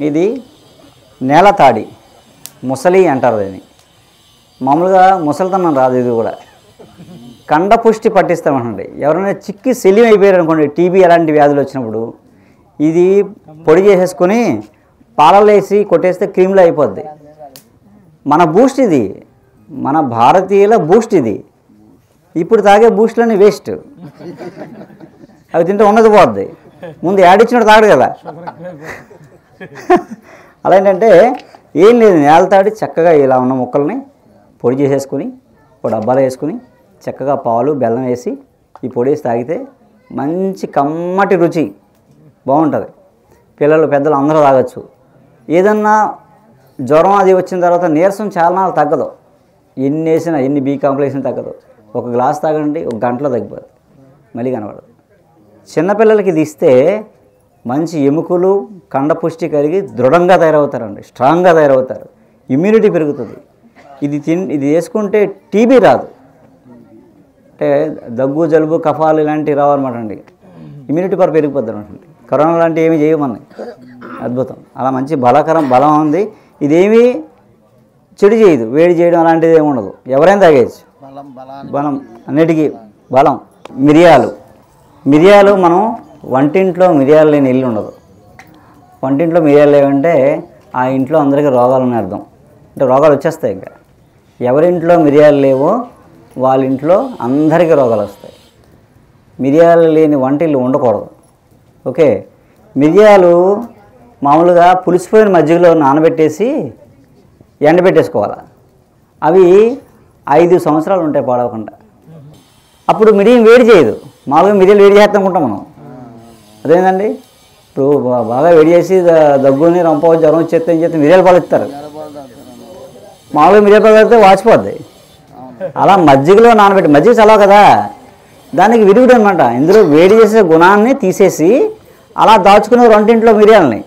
ఇది నేలతాడి ముసలి అంటారు దీన్ని. మామూలుగా ముసలితనం రాదు, ఇది కూడా కండపుష్టి పట్టిస్తామండి. ఎవరైనా చిక్కి సెల్యం అయిపోయారు అనుకోండి, టీబీ అలాంటి వ్యాధులు వచ్చినప్పుడు ఇది పొడి చేసేసుకొని పాలల్లో వేసి కొట్టేస్తే క్రీమ్లో అయిపోద్ది. మన బూస్ట్ ఇది, మన భారతీయుల బూస్ట్ ఇది. ఇప్పుడు తాగే బూస్ట్లన్నీ వేస్ట్, అవి తింటే ఉన్నది పోద్ది. ముందు యాడ్ ఇచ్చినట్టు తాగడు కదా. అలా ఏంటంటే ఏం లేదు, నేలతాడి చక్కగా ఇలా ఉన్న ముక్కల్ని పొడి చేసేసుకుని ఒక డబ్బాలో వేసుకుని చక్కగా పాలు బెల్లం వేసి ఈ పొడి వేసి తాగితే మంచి కమ్మటి రుచి బాగుంటుంది. పిల్లలు పెద్దలు అందరూ తాగొచ్చు. ఏదన్నా జ్వరం అది వచ్చిన తర్వాత నీరసం చాలా నాళ్ళు తగ్గదు, ఎన్ని వేసినా ఎన్ని బీ కాంప్లెక్స్ తగ్గదు. ఒక గ్లాస్ తాగండి, ఒక గంటలో తగ్గిపోతుంది, మళ్ళీ కనబడదు. చిన్నపిల్లలకి ఇది ఇస్తే మంచి ఎముకలు కండపుష్టి కలిగి దృఢంగా తయారవుతారండి, స్ట్రాంగ్గా తయారవుతారు, ఇమ్యూనిటీ పెరుగుతుంది. ఇది వేసుకుంటే టీబీ రాదు, అంటే దగ్గు జలుబు కఫాలు ఇలాంటివి రావన్నమాట అండి. ఇమ్యూనిటీ పవర్ పెరిగిపోద్ది అనమాట. కరోనా లాంటివి ఏమీ చేయమని అద్భుతం. అలా మంచి బలం ఉంది. ఇదేమీ చెడు చేయదు, వేడి చేయడం అలాంటిది ఏమి ఉండదు, ఎవరైనా తాగేయచ్చు. బలం అన్నిటికీ బలం. మిరియాలు మనం వంటింట్లో మిరియాలు లేని ఇల్లు ఉండదు. వంటింట్లో మిరియాలు లేవంటే ఆ ఇంట్లో అందరికీ రోగాలని అర్థం, అంటే రోగాలు వచ్చేస్తాయి. ఇంకా ఎవరింట్లో మిరియాలు లేవో వాళ్ళ ఇంట్లో అందరికీ రోగాలు వస్తాయి. మిరియాలు లేని వంటిల్లు ఉండకూడదు. ఓకే, మిరియాలు మామూలుగా పులిసిపోయిన మజ్జిగలో నానబెట్టేసి ఎండబెట్టేసుకోవాలి. అవి 5 సంవత్సరాలు ఉంటాయి పాడవకుండా. అప్పుడు మిరియం వేడి చేయదు. మామూలుగా మిరియాలు వేడి చేస్తాం అనుకుంటాం మనం, అదేంటండి. ఇప్పుడు బాగా వేడి చేసి దగ్గుని రంప జ్వరం వచ్చేస్తే ఏం చేస్తే మిరియాల పాలు ఇస్తారు. మామూలుగా మిరియాల పాలు పెడితే వాచిపోద్ది. అలా మజ్జిగలో నానబెట్టి, మజ్జిగ చలవ కదా, దానికి విరుగుడు అనమాట. ఇందులో వేడి చేసే గుణాన్ని తీసేసి అలా దాచుకునేవారు వంటింట్లో మిరియాలని.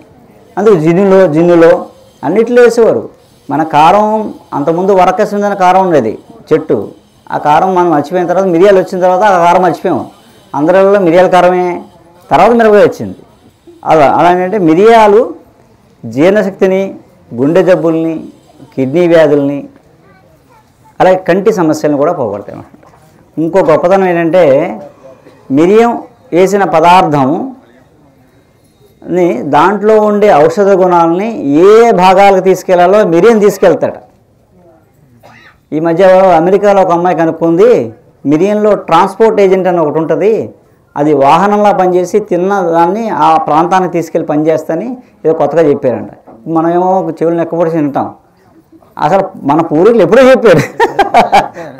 అందుకు జిన్నులో అన్నిట్లో వేసేవారు. మన కారం అంతకుముందు వరకసిందని కారం ఉండేది చెట్టు, ఆ కారం మనం మర్చిపోయిన తర్వాత మిరియాలు వచ్చిన తర్వాత ఆ కారం మర్చిపోయాము. అందరిలో మిరియాల కారమే, తర్వాత మిరపకాయ వచ్చింది. అలా ఏంటంటే మిరియాలు జీర్ణశక్తిని, గుండె జబ్బుల్ని, కిడ్నీ వ్యాధుల్ని, అలాగే కంటి సమస్యలను కూడా పోగొడతాయి అన్నమాట. ఇంకో గొప్పతనం ఏంటంటే మిరియం వేసిన పదార్థంని దాంట్లో ఉండే ఔషధ గుణాలని ఏ భాగాలకు తీసుకెళ్లాలో మిరియం తీసుకెళ్తాడు. ఈ మధ్య అమెరికాలో ఒక అమ్మాయి కనుక్కుంది, మిరియంలో ట్రాన్స్పోర్ట్ ఏజెంట్ అని ఒకటి ఉంటుంది, అది వాహనంలా పనిచేసి తిన్న దాన్ని ఆ ప్రాంతానికి తీసుకెళ్ళి పనిచేస్తని ఏదో కొత్తగా చెప్పారంట. మనమేమో చెవులు ఎక్కబడి తింటాం, అసలు మన పూర్వీకులు ఎప్పుడో చెప్పారు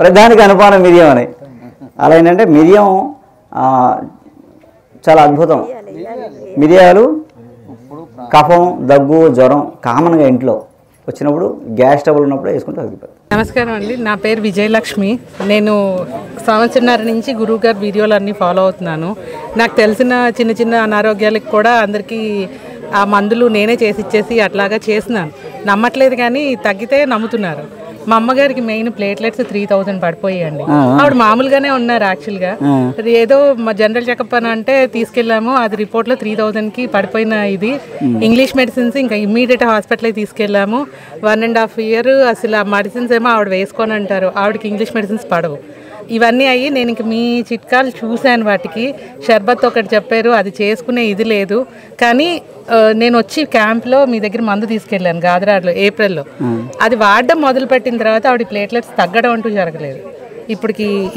ప్రధానికి అనుపానం మిరియం అని. అలా ఏంటంటే మిరియం చాలా అద్భుతం. మిరియాలు కఫం, దగ్గు, జ్వరం కామన్గా ఇంట్లో వచ్చినప్పుడు, గ్యాస్ ట్రబుల్ ఉన్నప్పుడు వేసుకుంటే తగ్గిపోతుంది. నమస్కారం అండి, నా పేరు విజయలక్ష్మి. నేను సంవత్సరాల నుంచి గురువు గారి వీడియోలన్నీ ఫాలో అవుతున్నాను. నాకు తెలిసిన చిన్న చిన్న అనారోగ్యాలకు కూడా అందరికీ ఆ మందులు నేనే చేసి అట్లాగా చేస్తున్నాను. నమ్మట్లేదు కానీ తగ్గితే నమ్ముతున్నారు. మా అమ్మగారికి మెయిన్ ప్లేట్లెట్స్ 3000 పడిపోయాయండి. ఆవిడ మామూలుగానే ఉన్నారు. యాక్చువల్గా ఏదో మా జనరల్ చెకప్ అని అంటే తీసుకెళ్ళాము, అది రిపోర్ట్లో 3000కి పడిపోయిన ఇది. ఇంగ్లీష్ మెడిసిన్స్ ఇంకా ఇమ్మీడియట్ హాస్పిటల్కి తీసుకెళ్ళాము. 1.5 year అసలు ఆ మెడిసిన్స్ ఏమో ఆవిడ వేసుకొని అంటారు, ఆవిడకి ఇంగ్లీష్ మెడిసిన్స్ పడవు. ఇవన్నీ అయ్యి నేను ఇంక మీ చిట్కాలు చూశాను. వాటికి షర్బత్ ఒకటి చెప్పారు, అది చేసుకునే ఇది లేదు. కానీ నేను వచ్చి క్యాంప్లో మీ దగ్గర మందు తీసుకెళ్ళాను గాదరాడ్లో ఏప్రిల్లో. అది వాడడం మొదలుపెట్టిన తర్వాత ఆవిడ ప్లేట్లెట్స్ తగ్గడం అంటూ జరగలేదు.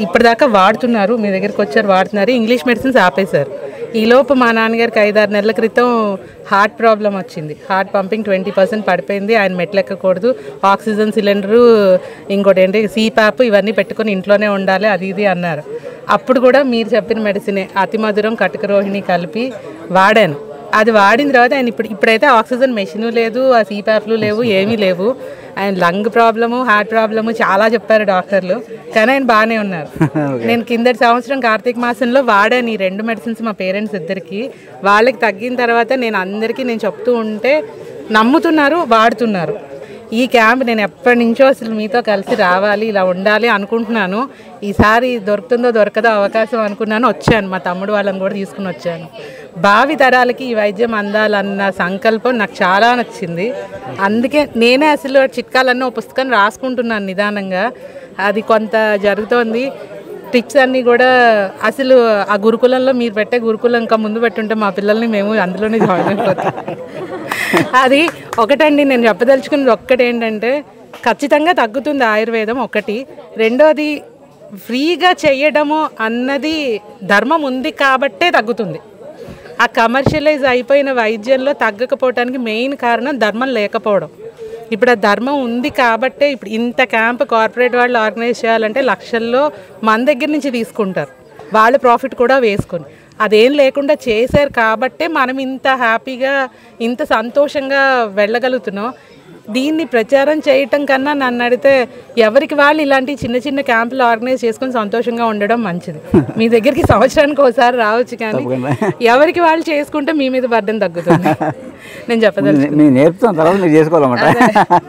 ఇప్పటిదాకా వాడుతున్నారు, మీ దగ్గరికి వచ్చారు వాడుతున్నారు. ఇంగ్లీష్ మెడిసిన్స్ ఆపేశారు. ఈలోపు మా నాన్నగారికి 5-6 నెలల క్రితం హార్ట్ ప్రాబ్లం వచ్చింది. హార్ట్ పంపింగ్ 20% పడిపోయింది. ఆయన మెట్లెక్కకూడదు, ఆక్సిజన్ సిలిండరు, ఇంకోటి ఏంటి CPAP ఇవన్నీ పెట్టుకొని ఇంట్లోనే ఉండాలి, అది ఇది అన్నారు. అప్పుడు కూడా మీరు చెప్పిన మెడిసినే అతిమధురం, కటక రోహిణి కలిపి వాడాను. అది వాడిన తర్వాత ఆయన ఇప్పుడైతే ఆక్సిజన్ మెషిన్ లేదు, ఆ CPAPలు లేవు, ఏమీ లేవు. ఆయన లంగ్ ప్రాబ్లము, హార్ట్ ప్రాబ్లము చాలా చెప్పారు డాక్టర్లు, కానీ ఆయన బాగానే ఉన్నారు. నేను కిందటి సంవత్సరం కార్తీక మాసంలో వాడాను ఈ 2 మెడిసిన్స్ మా పేరెంట్స్ ఇద్దరికి. వాళ్ళకి తగ్గిన తర్వాత నేను అందరికీ చెప్తూ ఉంటే నమ్ముతున్నారు, వాడుతున్నారు. ఈ క్యాంప్ నేను ఎప్పటి నుంచో అసలు మీతో కలిసి రావాలి, ఇలా ఉండాలి అనుకుంటున్నాను. ఈసారి దొరుకుతుందో దొరకదో అవకాశం అనుకున్నాను, వచ్చాను. మా తమ్ముడు వాళ్ళని కూడా తీసుకుని వచ్చాను. భావి తరాలకి ఈ వైద్యం అందాలన్న సంకల్పం నాకు చాలా నచ్చింది. అందుకే నేనే అసలు చిట్కాలన్నీ ఒక పుస్తకం రాసుకుంటున్నాను నిదానంగా. అది కొంత జరుగుతోంది. టిప్స్ అన్నీ కూడా అసలు ఆ గురుకులంలో మీరు పెట్టే గురుకులం ఇంకా ముందు పెట్టుంటే మా పిల్లల్ని మేము అందులోనే జాయిన్ అయిపోతాం. అది ఒకటండి, నేను చెప్పదలుచుకున్నది ఒక్కటేంటంటే ఖచ్చితంగా తగ్గుతుంది ఆయుర్వేదం ఒకటి. రెండోది ఫ్రీగా చేయడము అన్నది ధర్మం ఉంది కాబట్టే తగ్గుతుంది. ఆ కమర్షియలైజ్ అయిపోయిన వైద్యంలో తగ్గకపోవడానికి మెయిన్ కారణం ధర్మం లేకపోవడం. ఇప్పుడు ఆ ధర్మం ఉంది కాబట్టే ఇప్పుడు ఇంత క్యాంప్ కార్పొరేట్ వాళ్ళు ఆర్గనైజ్ చేయాలంటే లక్షల్లో మన దగ్గర నుంచి తీసుకుంటారు, వాళ్ళ ప్రాఫిట్ కూడా వేసుకొని. అదేం లేకుండా చేశారు కాబట్టే మనం ఇంత హ్యాపీగా ఇంత సంతోషంగా వెళ్ళగలుగుతున్నాం. దీన్ని ప్రచారం చేయటం కన్నా నన్ను అడిగితే ఎవరికి వాళ్ళు ఇలాంటి చిన్న చిన్న క్యాంపులు ఆర్గనైజ్ చేసుకొని సంతోషంగా ఉండడం మంచిది. మీ దగ్గరికి సంవత్సరానికి ఒకసారి రావచ్చు, కానీ ఎవరికి వాళ్ళు చేసుకుంటే మీ మీద బర్డెన్ తగ్గుతుంది. నేను చెప్పదలుచుకున్నాను. నేర్పుతాను, తర్వాత మీరు చేసుకోవాలన్నమాట.